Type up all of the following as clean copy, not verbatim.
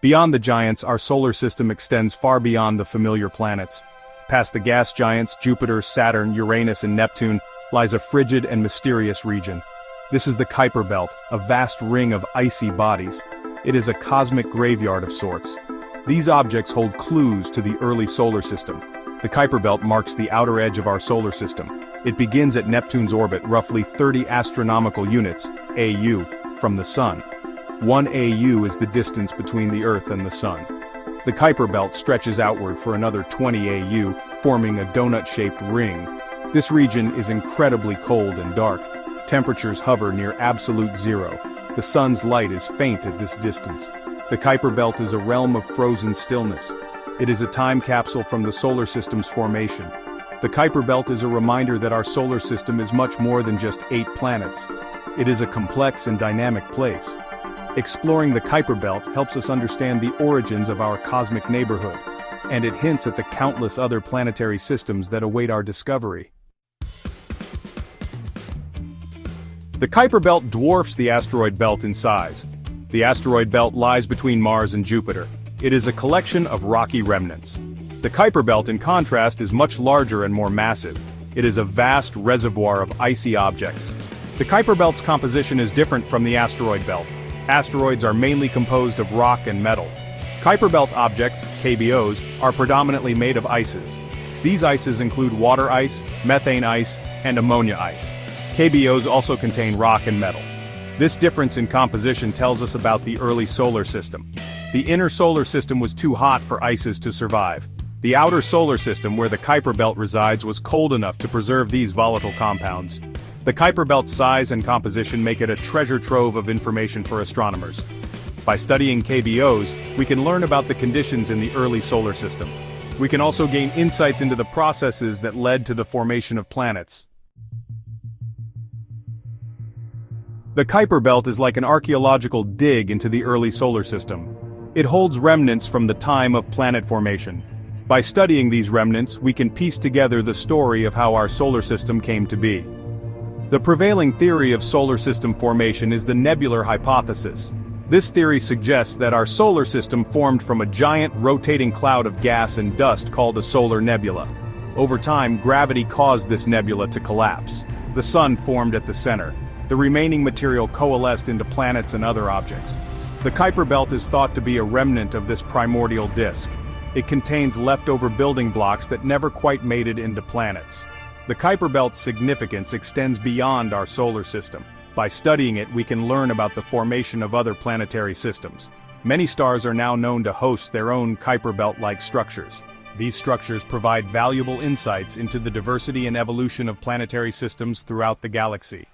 Beyond the giants, our solar system extends far beyond the familiar planets. Past the gas giants, Jupiter, Saturn, Uranus, and Neptune, lies a frigid and mysterious region. This is the Kuiper Belt, a vast ring of icy bodies. It is a cosmic graveyard of sorts. These objects hold clues to the early solar system. The Kuiper Belt marks the outer edge of our solar system. It begins at Neptune's orbit, roughly 30 astronomical units, AU, from the Sun. 1 AU is the distance between the Earth and the Sun. The Kuiper Belt stretches outward for another 20 AU, forming a donut-shaped ring. This region is incredibly cold and dark. Temperatures hover near absolute zero. The sun's light is faint at this distance. The Kuiper Belt is a realm of frozen stillness. It is a time capsule from the solar system's formation. The Kuiper Belt is a reminder that our solar system is much more than just 8 planets. It is a complex and dynamic place. Exploring the Kuiper Belt helps us understand the origins of our cosmic neighborhood, and it hints at the countless other planetary systems that await our discovery. The Kuiper Belt dwarfs the asteroid belt in size. The asteroid belt lies between Mars and Jupiter. It is a collection of rocky remnants. The Kuiper Belt, in contrast, is much larger and more massive. It is a vast reservoir of icy objects. The Kuiper Belt's composition is different from the asteroid belt. Asteroids are mainly composed of rock and metal. Kuiper Belt objects, KBOs, are predominantly made of ices. These ices include water ice, methane ice, and ammonia ice. KBOs also contain rock and metal. This difference in composition tells us about the early solar system. The inner solar system was too hot for ices to survive. The outer solar system, where the Kuiper Belt resides, was cold enough to preserve these volatile compounds. The Kuiper Belt's size and composition make it a treasure trove of information for astronomers. By studying KBOs, we can learn about the conditions in the early solar system. We can also gain insights into the processes that led to the formation of planets. The Kuiper Belt is like an archaeological dig into the early solar system. It holds remnants from the time of planet formation. By studying these remnants, we can piece together the story of how our solar system came to be. The prevailing theory of solar system formation is the nebular hypothesis. This theory suggests that our solar system formed from a giant rotating cloud of gas and dust called a solar nebula. Over time, gravity caused this nebula to collapse. The sun formed at the center. The remaining material coalesced into planets and other objects. The Kuiper Belt is thought to be a remnant of this primordial disk. It contains leftover building blocks that never quite made it into planets. The Kuiper Belt's significance extends beyond our solar system. By studying it, we can learn about the formation of other planetary systems. Many stars are now known to host their own Kuiper Belt-like structures. These structures provide valuable insights into the diversity and evolution of planetary systems throughout the galaxy.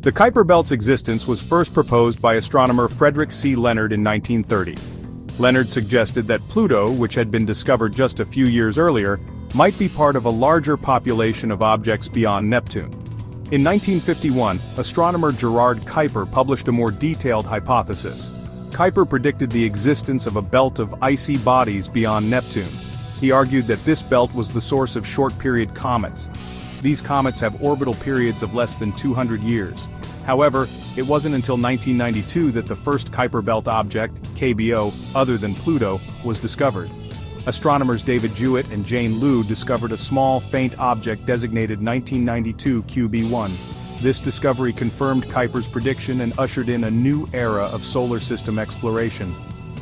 The Kuiper Belt's existence was first proposed by astronomer Frederick C. Leonard in 1930. Leonard suggested that Pluto, which had been discovered just a few years earlier, might be part of a larger population of objects beyond Neptune. In 1951, astronomer Gerard Kuiper published a more detailed hypothesis. Kuiper predicted the existence of a belt of icy bodies beyond Neptune. He argued that this belt was the source of short-period comets. These comets have orbital periods of less than 200 years. However, it wasn't until 1992 that the first Kuiper Belt object, KBO, other than Pluto, was discovered. Astronomers David Jewett and Jane Liu discovered a small, faint object designated 1992 QB1. This discovery confirmed Kuiper's prediction and ushered in a new era of solar system exploration.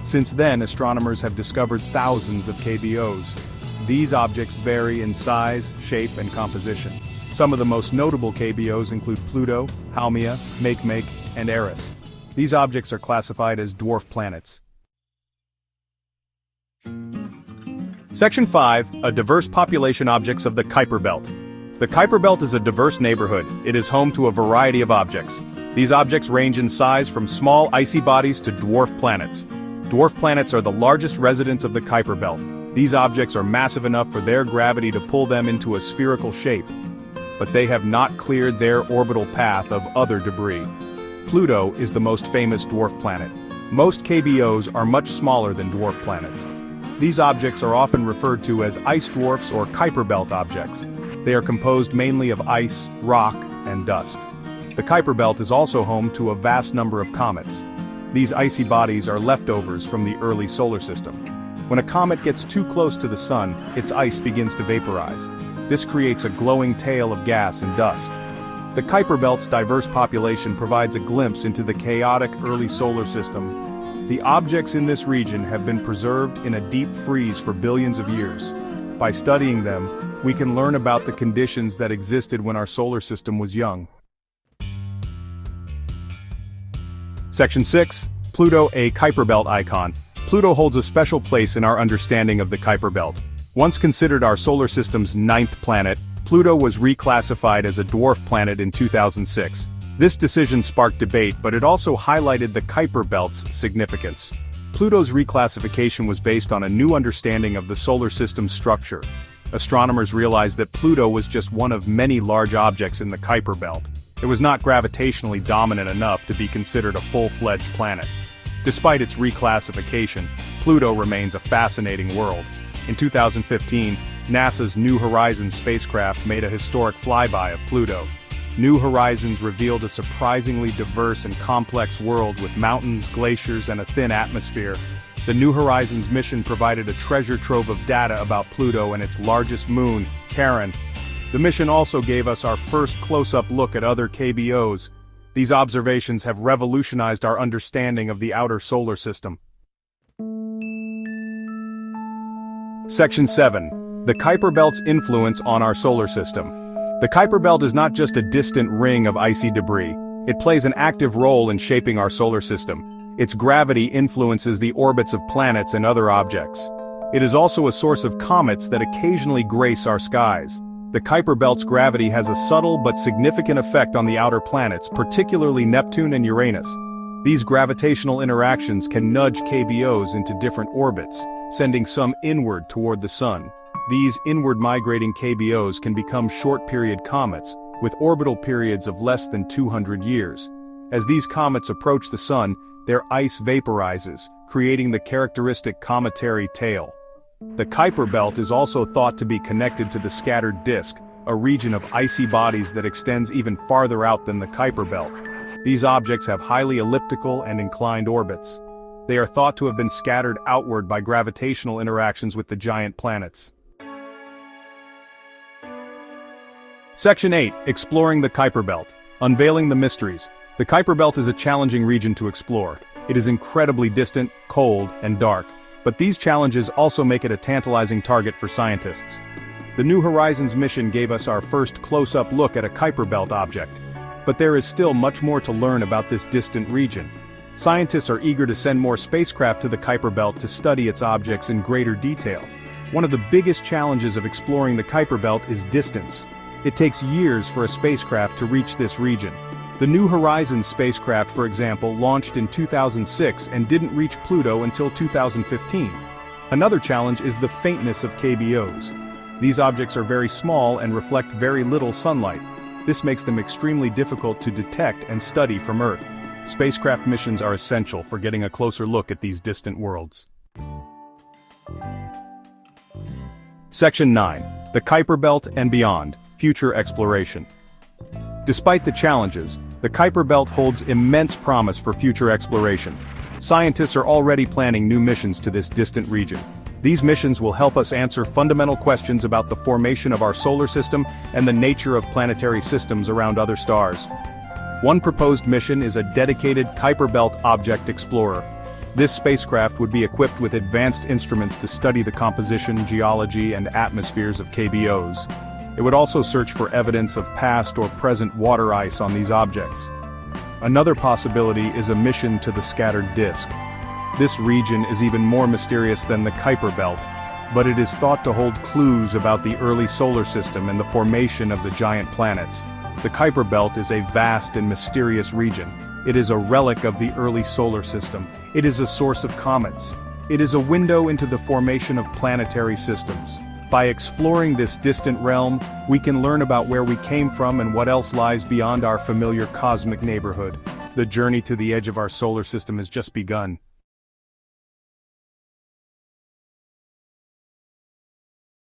Since then, astronomers have discovered thousands of KBOs. These objects vary in size, shape, and composition. Some of the most notable KBOs include Pluto, Haumea, Makemake, and Eris. These objects are classified as dwarf planets. Section 5. A diverse population objects of the Kuiper Belt. The Kuiper Belt is a diverse neighborhood. It is home to a variety of objects. These objects range in size from small icy bodies to dwarf planets. Dwarf planets are the largest residents of the Kuiper Belt. These objects are massive enough for their gravity to pull them into a spherical shape. But they have not cleared their orbital path of other debris. Pluto is the most famous dwarf planet. Most KBOs are much smaller than dwarf planets. These objects are often referred to as ice dwarfs or Kuiper Belt objects. They are composed mainly of ice, rock, and dust. The Kuiper Belt is also home to a vast number of comets. These icy bodies are leftovers from the early solar system. When a comet gets too close to the sun, its ice begins to vaporize. This creates a glowing tail of gas and dust. The Kuiper Belt's diverse population provides a glimpse into the chaotic early solar system. The objects in this region have been preserved in a deep freeze for billions of years. By studying them, we can learn about the conditions that existed when our solar system was young. Section 6. Pluto, a Kuiper Belt icon. Pluto holds a special place in our understanding of the Kuiper Belt. Once considered our solar system's 9th planet, Pluto was reclassified as a dwarf planet in 2006. This decision sparked debate, but it also highlighted the Kuiper Belt's significance. Pluto's reclassification was based on a new understanding of the solar system's structure. Astronomers realized that Pluto was just one of many large objects in the Kuiper Belt. It was not gravitationally dominant enough to be considered a full-fledged planet. Despite its reclassification, Pluto remains a fascinating world. In 2015, NASA's New Horizons spacecraft made a historic flyby of Pluto. New Horizons revealed a surprisingly diverse and complex world with mountains, glaciers, and a thin atmosphere. The New Horizons mission provided a treasure trove of data about Pluto and its largest moon, Charon. The mission also gave us our first close-up look at other KBOs. These observations have revolutionized our understanding of the outer solar system. Section 7. The Kuiper Belt's influence on our solar system. The Kuiper Belt is not just a distant ring of icy debris. It plays an active role in shaping our solar system. Its gravity influences the orbits of planets and other objects. It is also a source of comets that occasionally grace our skies. The Kuiper Belt's gravity has a subtle but significant effect on the outer planets, particularly Neptune and Uranus. These gravitational interactions can nudge KBOs into different orbits, sending some inward toward the Sun. These inward migrating KBOs can become short-period comets, with orbital periods of less than 200 years. As these comets approach the Sun, their ice vaporizes, creating the characteristic cometary tail. The Kuiper Belt is also thought to be connected to the scattered disk, a region of icy bodies that extends even farther out than the Kuiper Belt. These objects have highly elliptical and inclined orbits. They are thought to have been scattered outward by gravitational interactions with the giant planets. Section 8. Exploring the Kuiper Belt. Unveiling the Mysteries. The Kuiper Belt is a challenging region to explore. It is incredibly distant, cold, and dark. But these challenges also make it a tantalizing target for scientists. The New Horizons mission gave us our first close-up look at a Kuiper Belt object. But there is still much more to learn about this distant region. Scientists are eager to send more spacecraft to the Kuiper Belt to study its objects in greater detail. One of the biggest challenges of exploring the Kuiper Belt is distance. It takes years for a spacecraft to reach this region. The New Horizons spacecraft, for example, launched in 2006 and didn't reach Pluto until 2015. Another challenge is the faintness of KBOs. These objects are very small and reflect very little sunlight. This makes them extremely difficult to detect and study from Earth. Spacecraft missions are essential for getting a closer look at these distant worlds. Section 9. The Kuiper Belt and Beyond. Future Exploration. Despite the challenges, the Kuiper Belt holds immense promise for future exploration. Scientists are already planning new missions to this distant region. These missions will help us answer fundamental questions about the formation of our solar system and the nature of planetary systems around other stars. One proposed mission is a dedicated Kuiper Belt Object Explorer. This spacecraft would be equipped with advanced instruments to study the composition, geology, and atmospheres of KBOs. It would also search for evidence of past or present water ice on these objects. Another possibility is a mission to the scattered disk. This region is even more mysterious than the Kuiper Belt, but it is thought to hold clues about the early solar system and the formation of the giant planets. The Kuiper Belt is a vast and mysterious region. It is a relic of the early solar system. It is a source of comets. It is a window into the formation of planetary systems. By exploring this distant realm, we can learn about where we came from and what else lies beyond our familiar cosmic neighborhood. The journey to the edge of our solar system has just begun.